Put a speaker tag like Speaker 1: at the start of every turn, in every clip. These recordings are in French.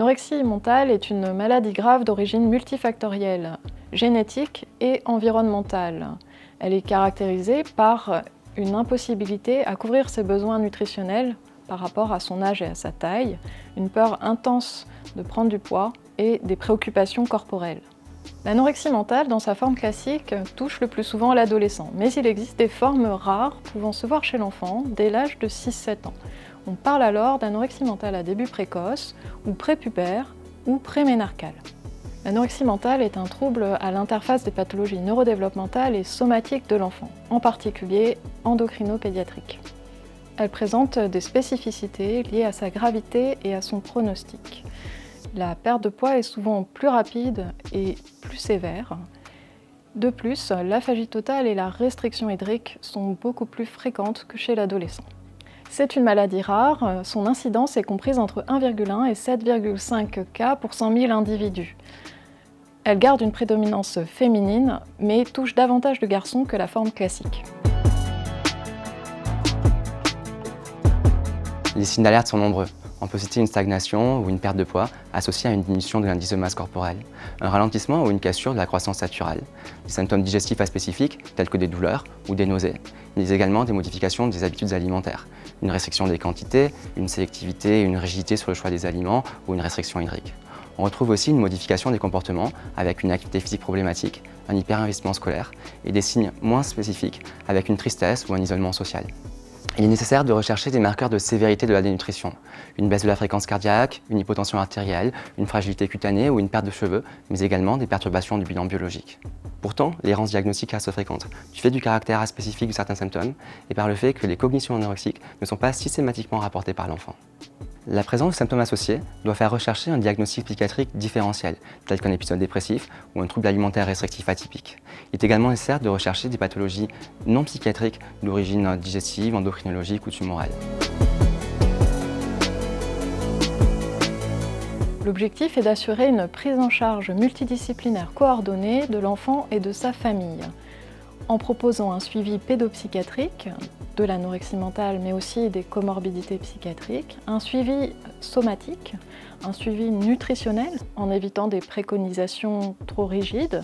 Speaker 1: L'anorexie mentale est une maladie grave d'origine multifactorielle, génétique et environnementale. Elle est caractérisée par une impossibilité à couvrir ses besoins nutritionnels par rapport à son âge et à sa taille, une peur intense de prendre du poids et des préoccupations corporelles. L'anorexie mentale, dans sa forme classique, touche le plus souvent l'adolescent, mais il existe des formes rares pouvant se voir chez l'enfant dès l'âge de 6-7 ans. On parle alors d'anorexie mentale à début précoce, ou prépubère, ou préménarcale. L'anorexie mentale est un trouble à l'interface des pathologies neurodéveloppementales et somatiques de l'enfant, en particulier endocrinopédiatriques. Elle présente des spécificités liées à sa gravité et à son pronostic. La perte de poids est souvent plus rapide et plus sévère. De plus, l'aphagie totale et la restriction hydrique sont beaucoup plus fréquentes que chez l'adolescent. C'est une maladie rare, son incidence est comprise entre 1,1 et 7,5 cas pour 100 000 individus. Elle garde une prédominance féminine, mais touche davantage de garçons que la forme classique.
Speaker 2: Les signes d'alerte sont nombreux. On peut citer une stagnation ou une perte de poids associée à une diminution de l'indice de masse corporelle, un ralentissement ou une cassure de la croissance naturelle, des symptômes digestifs aspécifiques tels que des douleurs ou des nausées, mais également des modifications des habitudes alimentaires, une restriction des quantités, une sélectivité et une rigidité sur le choix des aliments ou une restriction hydrique. On retrouve aussi une modification des comportements avec une activité physique problématique, un hyperinvestissement scolaire et des signes moins spécifiques avec une tristesse ou un isolement social. Il est nécessaire de rechercher des marqueurs de sévérité de la dénutrition, une baisse de la fréquence cardiaque, une hypotension artérielle, une fragilité cutanée ou une perte de cheveux, mais également des perturbations du bilan biologique. Pourtant, l'errance diagnostique reste fréquente, du fait du caractère aspécifique de certains symptômes et par le fait que les cognitions anorexiques ne sont pas systématiquement rapportées par l'enfant. La présence de symptômes associés doit faire rechercher un diagnostic psychiatrique différentiel, tel qu'un épisode dépressif ou un trouble alimentaire restrictif atypique. Il est également nécessaire de rechercher des pathologies non psychiatriques d'origine digestive, endocrinologique ou tumorale.
Speaker 1: L'objectif est d'assurer une prise en charge multidisciplinaire coordonnée de l'enfant et de sa famille, en proposant un suivi pédopsychiatrique de l'anorexie mentale, mais aussi des comorbidités psychiatriques, un suivi somatique, un suivi nutritionnel, en évitant des préconisations trop rigides,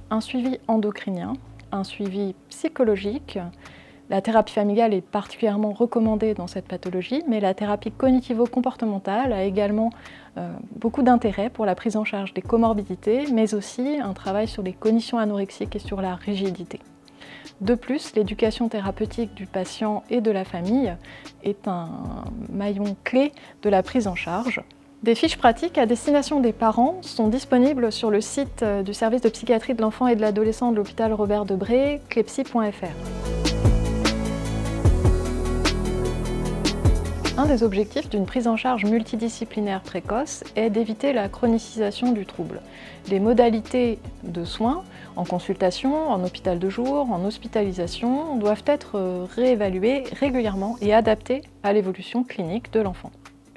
Speaker 1: un suivi endocrinien, un suivi psychologique. La thérapie familiale est particulièrement recommandée dans cette pathologie, mais la thérapie cognitivo-comportementale a également beaucoup d'intérêt pour la prise en charge des comorbidités, mais aussi un travail sur les cognitions anorexiques et sur la rigidité. De plus, l'éducation thérapeutique du patient et de la famille est un maillon clé de la prise en charge. Des fiches pratiques à destination des parents sont disponibles sur le site du service de psychiatrie de l'enfant et de l'adolescent de l'hôpital Robert Debré, clepsy.fr. Un des objectifs d'une prise en charge multidisciplinaire précoce est d'éviter la chronicisation du trouble. Les modalités de soins, en consultation, en hôpital de jour, en hospitalisation, doivent être réévaluées régulièrement et adaptées à l'évolution clinique de l'enfant.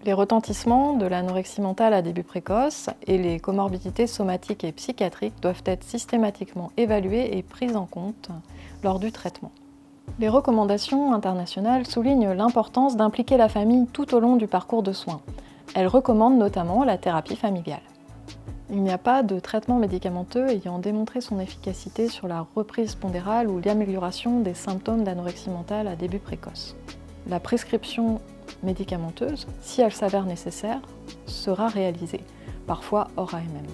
Speaker 1: Les retentissements de l'anorexie mentale à début précoce et les comorbidités somatiques et psychiatriques doivent être systématiquement évaluées et prises en compte lors du traitement. Les recommandations internationales soulignent l'importance d'impliquer la famille tout au long du parcours de soins. Elles recommandent notamment la thérapie familiale. Il n'y a pas de traitement médicamenteux ayant démontré son efficacité sur la reprise pondérale ou l'amélioration des symptômes d'anorexie mentale à début précoce. La prescription médicamenteuse, si elle s'avère nécessaire, sera réalisée, parfois hors AMM.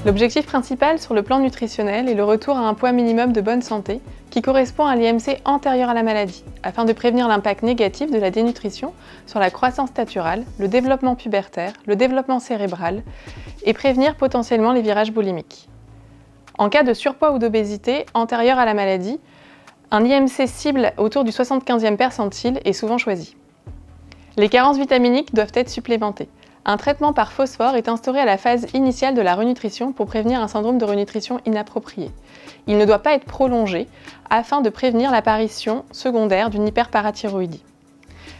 Speaker 3: L'objectif principal sur le plan nutritionnel est le retour à un poids minimum de bonne santé qui correspond à l'IMC antérieur à la maladie, afin de prévenir l'impact négatif de la dénutrition sur la croissance staturale, le développement pubertaire, le développement cérébral et prévenir potentiellement les virages boulimiques. En cas de surpoids ou d'obésité antérieure à la maladie, un IMC cible autour du 75e percentile est souvent choisi. Les carences vitaminiques doivent être supplémentées. Un traitement par phosphore est instauré à la phase initiale de la renutrition pour prévenir un syndrome de renutrition inapproprié. Il ne doit pas être prolongé afin de prévenir l'apparition secondaire d'une hyperparathyroïdie.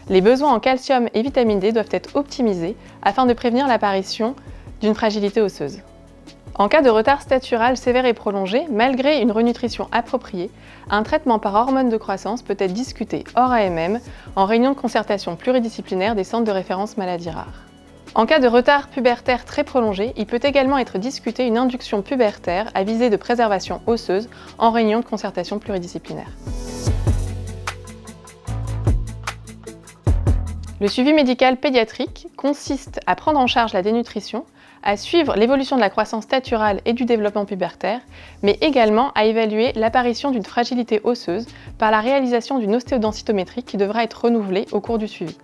Speaker 3: Les besoins en calcium et vitamine D doivent être optimisés afin de prévenir l'apparition d'une fragilité osseuse. En cas de retard statural sévère et prolongé, malgré une renutrition appropriée, un traitement par hormone de croissance peut être discuté hors AMM en réunion de concertation pluridisciplinaire des centres de référence maladies rares. En cas de retard pubertaire très prolongé, il peut également être discuté une induction pubertaire à visée de préservation osseuse en réunion de concertation pluridisciplinaire. Le suivi médical pédiatrique consiste à prendre en charge la dénutrition, à suivre l'évolution de la croissance staturale et du développement pubertaire, mais également à évaluer l'apparition d'une fragilité osseuse par la réalisation d'une ostéodensitométrie qui devra être renouvelée au cours du suivi.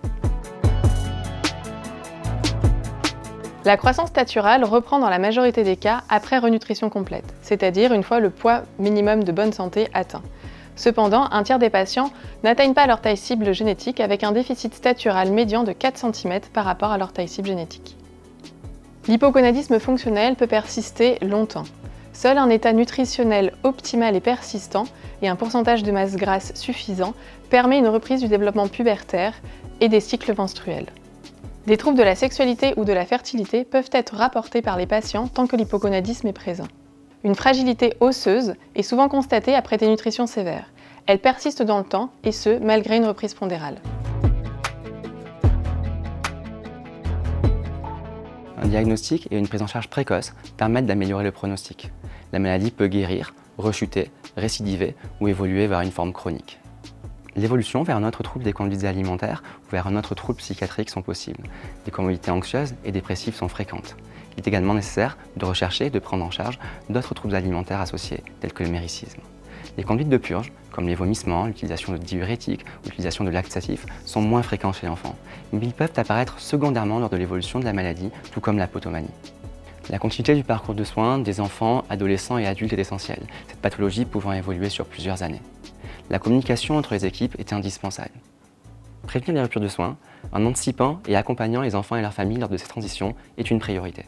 Speaker 3: La croissance staturale reprend dans la majorité des cas après renutrition complète, c'est-à-dire une fois le poids minimum de bonne santé atteint. Cependant, un tiers des patients n'atteignent pas leur taille cible génétique avec un déficit statural médian de 4 cm par rapport à leur taille cible génétique. L'hypogonadisme fonctionnel peut persister longtemps. Seul un état nutritionnel optimal et persistant et un pourcentage de masse grasse suffisant permet une reprise du développement pubertaire et des cycles menstruels. Des troubles de la sexualité ou de la fertilité peuvent être rapportés par les patients tant que l'hypogonadisme est présent. Une fragilité osseuse est souvent constatée après dénutrition sévère. Elle persiste dans le temps, et ce, malgré une reprise pondérale.
Speaker 2: Un diagnostic et une prise en charge précoce permettent d'améliorer le pronostic. La maladie peut guérir, rechuter, récidiver ou évoluer vers une forme chronique. L'évolution vers un autre trouble des conduites alimentaires ou vers un autre trouble psychiatrique sont possibles. Les comorbidités anxieuses et dépressives sont fréquentes. Il est également nécessaire de rechercher et de prendre en charge d'autres troubles alimentaires associés, tels que le méricisme. Les conduites de purge, comme les vomissements, l'utilisation de diurétiques ou l'utilisation de laxatifs, sont moins fréquents chez l'enfant, mais ils peuvent apparaître secondairement lors de l'évolution de la maladie, tout comme la potomanie. La continuité du parcours de soins des enfants, adolescents et adultes est essentielle, cette pathologie pouvant évoluer sur plusieurs années. La communication entre les équipes est indispensable. Prévenir les ruptures de soins, en anticipant et accompagnant les enfants et leurs familles lors de ces transitions, est une priorité.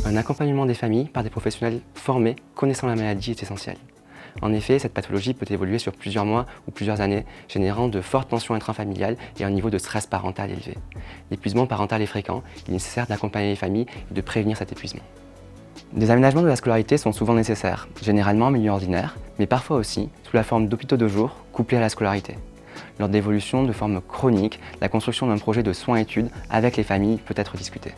Speaker 2: Un accompagnement des familles par des professionnels formés connaissant la maladie est essentiel. En effet, cette pathologie peut évoluer sur plusieurs mois ou plusieurs années, générant de fortes tensions intrafamiliales et un niveau de stress parental élevé. L'épuisement parental est fréquent, il est nécessaire d'accompagner les familles et de prévenir cet épuisement. Des aménagements de la scolarité sont souvent nécessaires, généralement en milieu ordinaire, mais parfois aussi sous la forme d'hôpitaux de jour couplés à la scolarité. Lors d'évolutions de forme chronique, la construction d'un projet de soins-études avec les familles peut être discutée.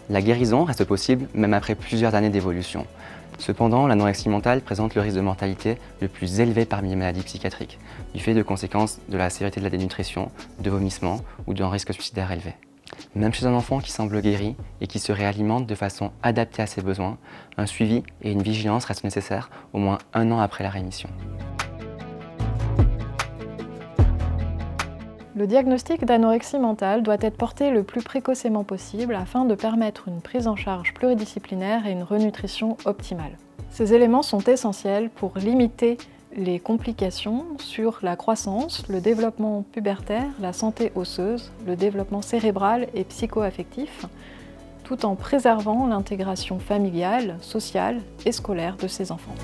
Speaker 2: La guérison reste possible même après plusieurs années d'évolution. Cependant, l'anorexie mentale présente le risque de mortalité le plus élevé parmi les maladies psychiatriques, du fait de conséquences de la sévérité de la dénutrition, de vomissements ou d'un risque suicidaire élevé. Même chez un enfant qui semble guéri et qui se réalimente de façon adaptée à ses besoins, un suivi et une vigilance restent nécessaires au moins 1 an après la rémission.
Speaker 1: Le diagnostic d'anorexie mentale doit être porté le plus précocement possible afin de permettre une prise en charge pluridisciplinaire et une renutrition optimale. Ces éléments sont essentiels pour limiter les complications sur la croissance, le développement pubertaire, la santé osseuse, le développement cérébral et psycho-affectif, tout en préservant l'intégration familiale, sociale et scolaire de ces enfants.